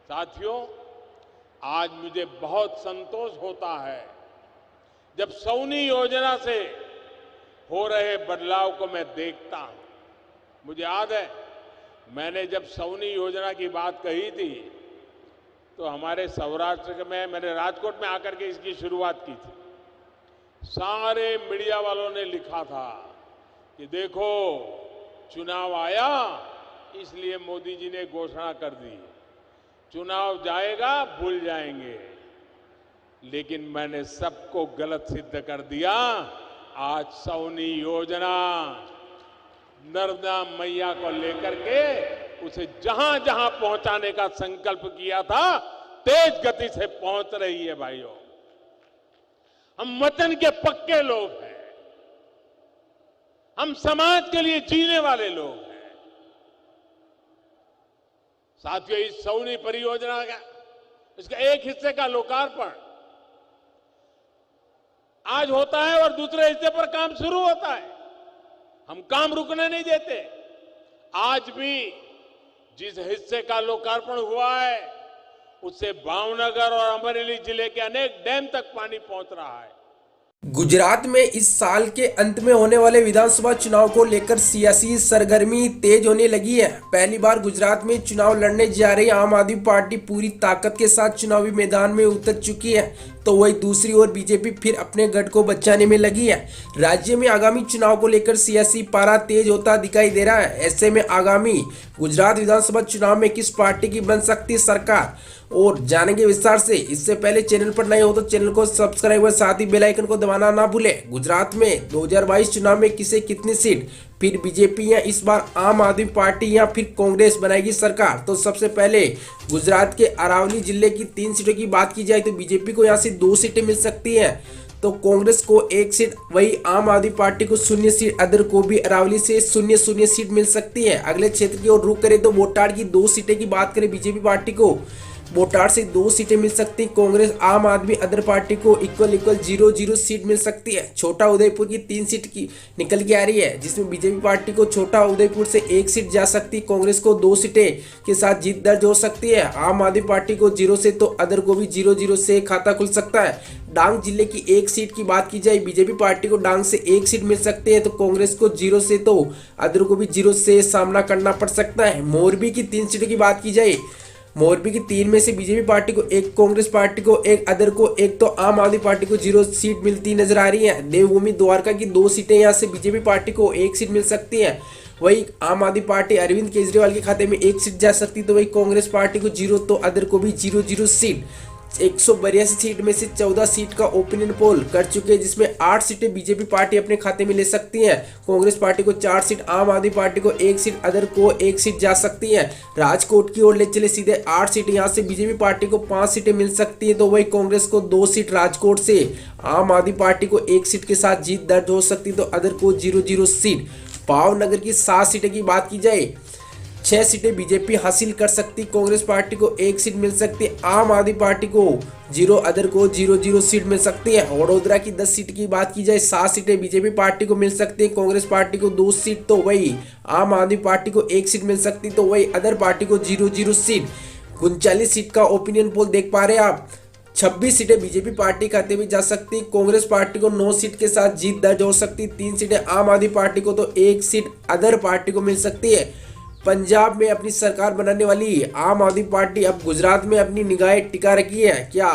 साथियों, आज मुझे बहुत संतोष होता है जब सौनी योजना से हो रहे बदलाव को मैं देखता हूं। मुझे याद है, मैंने जब सौनी योजना की बात कही थी तो हमारे सौराष्ट्र में मैंने राजकोट में आकर के इसकी शुरुआत की थी। सारे मीडिया वालों ने लिखा था कि देखो, चुनाव आया इसलिए मोदी जी ने घोषणा कर दी, चुनाव जाएगा भूल जाएंगे। लेकिन मैंने सबको गलत सिद्ध कर दिया। आज सौनी योजना नर्मदा मैया को लेकर के उसे जहां जहां पहुंचाने का संकल्प किया था, तेज गति से पहुंच रही है। भाइयों, हम वतन के पक्के लोग हैं, हम समाज के लिए जीने वाले लोग हैं। साथियों, इस सौनी परियोजना का इसका एक हिस्से का लोकार्पण आज होता है और दूसरे हिस्से पर काम शुरू होता है। हम काम रुकने नहीं देते। आज भी जिस हिस्से का लोकार्पण हुआ है उससे भावनगर और अमरेली जिले के अनेक डैम तक पानी पहुंच रहा है। गुजरात में इस साल के अंत में होने वाले विधानसभा चुनाव को लेकर सियासी सरगर्मी तेज होने लगी है। पहली बार गुजरात में चुनाव लड़ने जा रही आम आदमी पार्टी पूरी ताकत के साथ चुनावी मैदान में उतर चुकी है, तो वही दूसरी ओर बीजेपी फिर अपने गढ़ को बचाने में लगी है। राज्य में आगामी चुनाव को लेकर सियासी पारा तेज होता दिखाई दे रहा है। ऐसे में आगामी गुजरात विधानसभा चुनाव में किस पार्टी की बन सकती है सरकार, और जानेंगे विस्तार से। इससे पहले चैनल पर नए हो तो चैनल को सब्सक्राइब और साथ ही बेल आइकन को दबाना ना भूलें। गुजरात में 2022 चुनाव में किसे कितनी सीट, फिर बीजेपी या इस बार आम आदमी पार्टी या फिर कांग्रेस बनाएगी सरकार। तो सबसे पहले गुजरात के अरावली जिले की 3 सीटों की बात की जाए तो बीजेपी को यहाँ से 2 सीटें मिल सकती है, तो कांग्रेस को 1 सीट, वही आम आदमी पार्टी को 0 सीट, अदर को भी अरावली से 0-0 सीट मिल सकती है। अगले क्षेत्र की ओर रुख करें तो बोटाड की 2 सीटें की बात करें, बीजेपी पार्टी को बोटाड से 2 सीटें मिल सकती है। कांग्रेस आम आदमी अदर पार्टी को इक्वल 0-0 सीट मिल सकती है। छोटा उदयपुर की 3 सीट की निकल के आ रही है, जिसमें बीजेपी पार्टी को छोटा उदयपुर से 1 सीट जा सकती है। कांग्रेस को 2 सीटें के साथ जीत दर्ज हो सकती है। आम आदमी पार्टी को 0 से तो अदर को भी 0-0 से खाता खुल सकता है। डांग जिले की 1 सीट की बात की जाए, बीजेपी पार्टी को डांग से 1 सीट मिल सकती है, तो कांग्रेस को 0 से तो अदर को भी 0 से सामना करना पड़ सकता है। मोरबी की 3 सीटों की बात की जाए, मोरबी की 3 में से बीजेपी पार्टी को 1, कांग्रेस पार्टी को 1, अदर को 1, तो आम आदमी पार्टी को 0 सीट मिलती नजर आ रही है। देवभूमि द्वारका की 2 सीटें यहाँ से बीजेपी पार्टी को 1 सीट मिल सकती है। वही आम आदमी पार्टी अरविंद केजरीवाल के खाते में 1 सीट जा सकती, तो वही कांग्रेस पार्टी को 0, तो अदर को भी 0-0 सीट। 182 सीट में से 14 सीट का ओपिनियन पोल कर चुके हैं, जिसमें 8 सीटें बीजेपी पार्टी अपने खाते में ले सकती है। कांग्रेस पार्टी को 4 सीट, आम आदमी पार्टी को 1 सीट, अदर को 1 सीट जा सकती है। राजकोट की ओर ले चले सीधे 8 सीट, यहाँ से बीजेपी पार्टी को 5 सीटें मिल सकती है, तो वही कांग्रेस को 2 सीट राजकोट से, आम आदमी पार्टी को 1 सीट के साथ जीत दर्ज हो सकती, तो अदर को 0-0 सीट। भावनगर की 7 सीटें की बात की जाए, 6 सीटें बीजेपी हासिल कर सकती, कांग्रेस पार्टी को 1 सीट मिल सकती, आम आदमी पार्टी को 0, अदर को 0-0 सीट मिल सकती है। वडोदरा की 10 सीट की बात की जाए, 7 सीटें बीजेपी पार्टी को मिल सकती है, कांग्रेस पार्टी को 2 सीट, तो वही आम आदमी पार्टी को 1 सीट मिल सकती, तो वही अदर पार्टी को 0-0 सीट। 39 सीट का ओपिनियन पोल देख पा रहे हैं आप। 26 सीटें बीजेपी पार्टी खाते में जा सकती, कांग्रेस पार्टी को 9 सीट के साथ जीत दर्ज हो सकती, 3 सीटें आम आदमी पार्टी को, तो 1 सीट अदर पार्टी को मिल सकती है। पंजाब में अपनी सरकार बनाने वाली आम आदमी पार्टी अब गुजरात में अपनी निगाहें टिका रखी है। क्या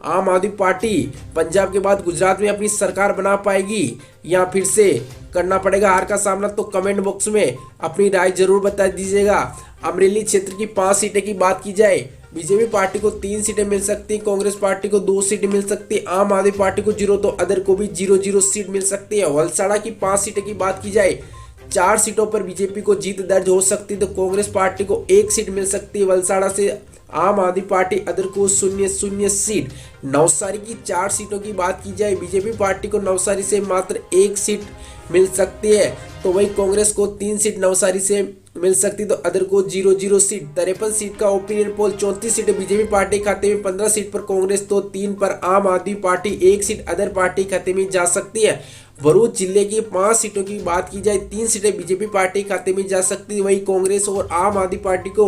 आम आदमी पार्टी पंजाब के बाद गुजरात में अपनी सरकार बना पाएगी या फिर से करना पड़ेगा हार का सामना, तो कमेंट बॉक्स में अपनी राय जरूर बता दीजिएगा। अमरेली क्षेत्र की 5 सीटें की बात की जाए, बीजेपी पार्टी को 3 सीटें मिल सकती, कांग्रेस पार्टी को 2 सीटें मिल सकती, आम आदमी पार्टी को 0, तो अदर को भी 0-0 सीट मिल सकती है। वलसाड़ा की 5 सीटें की बात की जाए, 4 सीटों पर बीजेपी को जीत दर्ज हो सकती, तो कांग्रेस पार्टी को 1 सीट मिल सकती है वलसाड़ा से, आम आदमी पार्टी अदर को 0-0 सीट। नवसारी की 4 सीटों की बात की जाए, बीजेपी पार्टी को नवसारी से मात्र 1 सीट मिल सकती है, तो वही कांग्रेस को 3 सीट नवसारी से मिल सकती, तो अदर को 0-0 सीट। 53 सीट का ओपिनियन पोल, 34 सीटें बीजेपी पार्टी खाते में, 15 सीट पर कांग्रेस, तो 3 पर आम आदमी पार्टी, 1 सीट अदर पार्टी खाते में जा सकती है। भरूच जिले की 5 सीटों की बात की जाए, 3 सीटें बीजेपी पार्टी खाते में जा सकती है, वही कांग्रेस और आम आदमी पार्टी को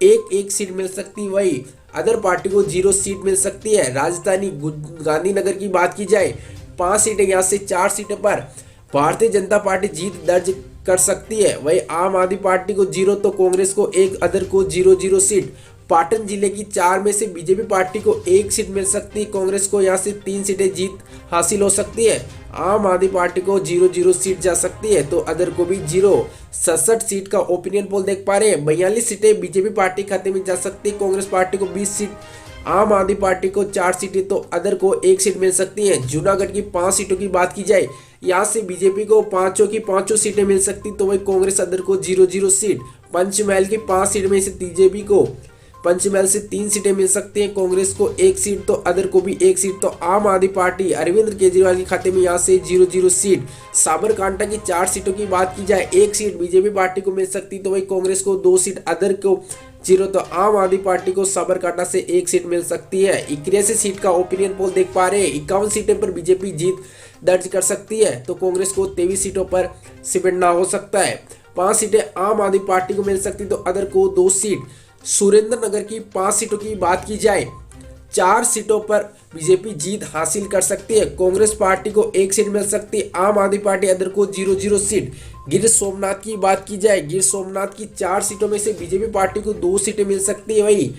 एक सीट मिल सकती है, वही अदर पार्टी को 0 सीट मिल सकती है। राजधानी गांधीनगर की बात की जाए 5 सीटें, यहाँ से 4 सीटों पर भारतीय जनता पार्टी जीत दर्ज कर सकती है। वही आम आदमी पार्टी को 0 तो कांग्रेस को 1, अदर को 0 सीट। पाटन जिले की 4 में से बीजेपी पार्टी को 1 सीट मिल सकती है, कांग्रेस को यहाँ से 3 सीटें जीत हासिल हो सकती है। आम आदमी पार्टी को 0 सीट जा सकती है, तो अदर को भी 67 सीट का ओपिनियन पोल देख पा रहे हैं। 42 सीटें बीजेपी पार्टी खाते में जा सकती है, कांग्रेस पार्टी को 20 सीट, आम आदमी पार्टी को 4 सीटें, तो अदर को 1 सीट मिल सकती है। जूनागढ़ की 5 सीटों की बात की जाए, यहाँ से बीजेपी को 5 की 5 सीटें मिल सकती, तो वही कांग्रेस अदर को 0 सीट। पंचमहल की 5 सीट में से बीजेपी को पंचमहल से 3 सीटें मिल सकती हैं, कांग्रेस को 1 सीट, तो अदर को भी 1 सीट। तो आम आदमी पार्टी अरविंद केजरीवाल के खाते में यहाँ से 0 सीट। साबरकांठा की 4 सीटों की बात की जाए, 1 सीट बीजेपी पार्टी को मिल सकती, तो वही कांग्रेस को 2 सीट, अदर को 0, तो आम आदमी पार्टी को साबरकांठा से 1 सीट मिल सकती है। 81 सीट का ओपिनियन पोल देख पा रहे हैं। 51 सीटें पर बीजेपी जीत दर्ज कर सकती है, तो कांग्रेस को 23 सीटों पर सिमटना हो सकता है। 5 सीटें आम आदमी पार्टी को मिल सकती, तो अदर को 2 सीट। सुरेंद्र नगर की 5 सीटों की बात की जाए, 4 सीटों पर बीजेपी जीत हासिल कर सकती है, कांग्रेस पार्टी को 1 सीट मिल सकती है, आम आदमी पार्टी अदर को 0 सीट। गिर सोमनाथ की बात की जाए, गिर सोमनाथ की 4 सीटों में से बीजेपी पार्टी को 2 सीटें मिल सकती है, वही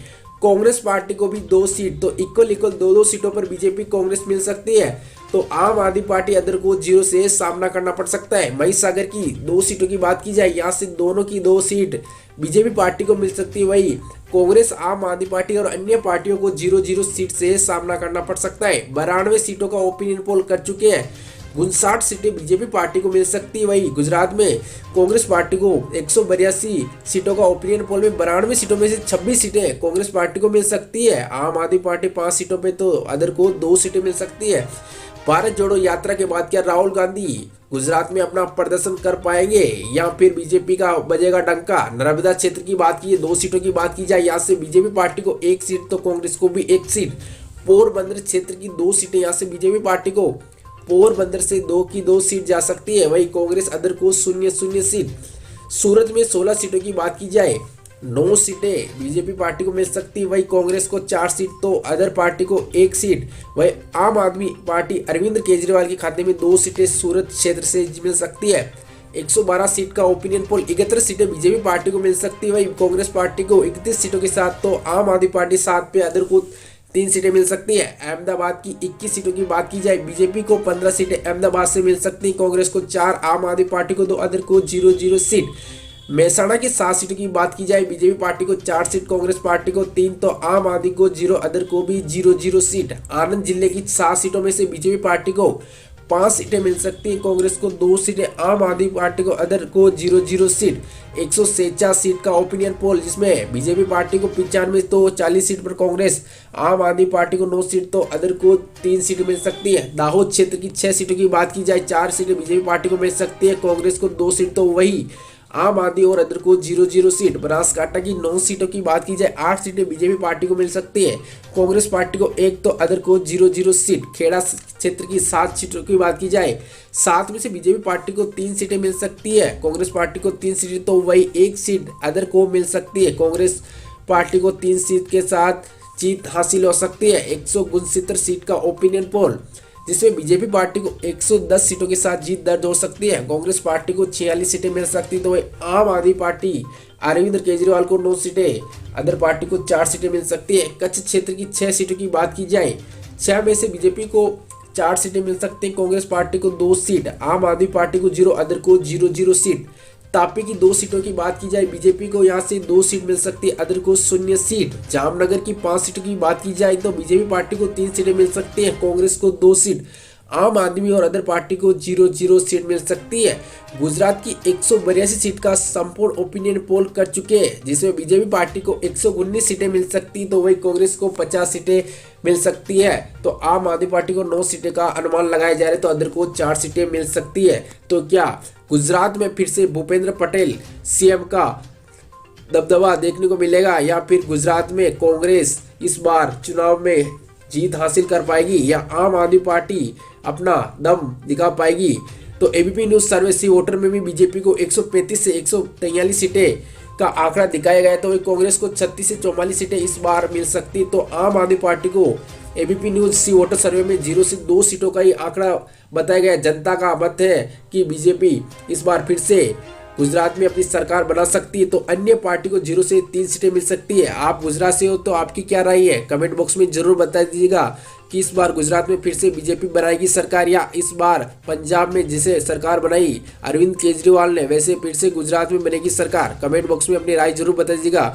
कांग्रेस पार्टी को भी 2 सीट, तो इक्वल 2 सीटों पर बीजेपी कांग्रेस मिल सकती है, तो आम आदमी पार्टी अदर को 0 से सामना करना पड़ सकता है। महिसागर की 2 सीटों की बात की जाए, यहाँ से दोनों की 2 सीट बीजेपी पार्टी को मिल सकती है, वही कांग्रेस, आम आदमी पार्टी और अन्य पार्टियों को 0 सीट से सामना करना पड़ सकता है। 92 सीटों का ओपिनियन पोल कर चुके हैं, 59 सीटें बीजेपी पार्टी को मिल सकती है, वही गुजरात में कांग्रेस पार्टी को 182 सीटों का ओपिनियन पोल में 92 सीटों में से 26 सीटें कांग्रेस पार्टी को मिल सकती है, आम आदमी पार्टी 5 सीटों पे, तो अदर को 2 सीटें मिल सकती है। भारत जोड़ो यात्रा के बाद क्या राहुल गांधी गुजरात में अपना प्रदर्शन कर पाएंगे या फिर बीजेपी का बजेगा डंका? नर्मदा क्षेत्र की बात की, 2 सीटों की बात की जाए, यहाँ से बीजेपी पार्टी को 1 सीट, तो कांग्रेस को भी 1 सीट। पोरबंदर क्षेत्र की 2 सीटें, यहाँ से बीजेपी पार्टी को पोरबंदर से 2 की 2 सीट जा सकती है, वही कांग्रेस अदर को 0 सीट। सूरत में 16 सीटों की बात की जाए, 9 सीटें बीजेपी पार्टी को मिल सकती है, वही कांग्रेस को 4 सीट, तो अदर पार्टी को 1 सीट। वही आम आदमी पार्टी अरविंद केजरीवाल के खाते में 2 सीटें सूरत क्षेत्र से मिल सकती है। 112 सीट का ओपिनियन पोल, 71 सीटें बीजेपी पार्टी को मिल सकती है, वही कांग्रेस पार्टी को 31 सीटों के साथ, तो आम आदमी पार्टी 7 पे, अदर को 3 सीटें मिल सकती है। अहमदाबाद की 21 सीटों की बात की जाए, बीजेपी को 15 सीटें अहमदाबाद से मिल सकती है, कांग्रेस को 4, आम आदमी पार्टी को 2, अदर को 0 सीट। मेहसाणा की 7 सीटों की बात की जाए, बीजेपी पार्टी को 4 सीट, कांग्रेस पार्टी को 3, तो आम आदमी को 0, अदर को भी 0 सीट। आनंद जिले की 7 सीटों में से बीजेपी पार्टी को 5 सीटें मिल सकती हैं, कांग्रेस को 2 सीटें, आम आदमी पार्टी को अदर को 0 सीट। 146 सीट का ओपिनियन पोल, जिसमें बीजेपी पार्टी को 95, तो 40 सीट पर कांग्रेस, आम आदमी पार्टी को 9 सीट, तो अदर को 3 सीट मिल सकती है। दाहोद क्षेत्र की 6 सीटों की बात की जाए, 4 सीटें बीजेपी पार्टी को मिल सकती है, कांग्रेस को 2 सीट, तो वही आम आदमी और अदर को 0 सीट। बनासकांठा की 9 सीटों की बात की जाए, 8 सीटें बीजेपी पार्टी को मिल सकती है, कांग्रेस पार्टी को 1, तो अदर को 0 सीट। खेड़ा क्षेत्र की 7 सीटों की बात की जाए, 7 में से बीजेपी पार्टी को 3 सीटें मिल सकती है, कांग्रेस पार्टी को 3 सीटें, तो वही 1 सीट अदर को मिल सकती है, कांग्रेस पार्टी को 3 सीट के साथ जीत हासिल हो सकती है। 169 सीट का ओपिनियन पोल, जिसमें बीजेपी पार्टी को 110 सीटों के साथ जीत दर्ज हो सकती है, कांग्रेस पार्टी को 46 सीटें मिल सकती है, तो वही आम आदमी पार्टी अरविंद केजरीवाल को 9 सीटें, अदर पार्टी को 4 सीटें मिल सकती है। कच्छ क्षेत्र की 6 सीटों की बात की जाए, 6 में से बीजेपी को 4 सीटें मिल सकती हैं, कांग्रेस पार्टी को 2 सीट, आम आदमी पार्टी को 0, अदर को 0 सीट। तापी की 2 सीटों की बात की जाए, बीजेपी को यहाँ से 2 सीट मिल सकती है, अदर को 0 सीट। जामनगर की 5 सीटों की बात की जाए, तो बीजेपी पार्टी को 3 सीटें मिल सकती है, कांग्रेस को 2 सीट, आम आदमी और अदर पार्टी को 0 सीट मिल सकती है। गुजरात की 182 सीट का संपूर्ण ओपिनियन पोल कर चुके हैं, जिसमें बीजेपी पार्टी को 119 सीटें मिल सकती, तो वही कांग्रेस को 50 सीटें मिल सकती है, तो आम आदमी पार्टी को 9 सीटें का अनुमान लगाया जा रहा है, तो अदर को 4 सीटें मिल सकती है। तो क्या गुजरात में फिर से भूपेंद्र पटेल सीएम का दबदबा देखने को मिलेगा, या फिर गुजरात में कांग्रेस इस बार चुनाव में जीत हासिल कर पाएगी, या आम आदमी पार्टी अपना दम दिखा पाएगी? तो एबीपी न्यूज सर्वे सी वोटर में भी बीजेपी को 135 से 143 सीटें का आंकड़ा दिखाया गया तो वही कांग्रेस को 36 से 44 सीटें इस बार मिल सकती। तो आम आदमी पार्टी को एबीपी न्यूज सी वोटर सर्वे में 0 से 2 सीटों का ही आंकड़ा बताया गया। जनता का मत है कि बीजेपी इस बार फिर से गुजरात में अपनी सरकार बना सकती है, तो अन्य पार्टी को 0 से 3 सीटें मिल सकती है। आप गुजरात से हो तो आपकी क्या राय है, कमेंट बॉक्स में जरूर बता दीजिएगा कि इस बार गुजरात में फिर से बीजेपी बनाएगी सरकार, या इस बार पंजाब में जिसे सरकार बनाई अरविंद केजरीवाल ने वैसे फिर से गुजरात में बनेगी सरकार। कमेंट बॉक्स में अपनी राय जरूर बता दीजिएगा।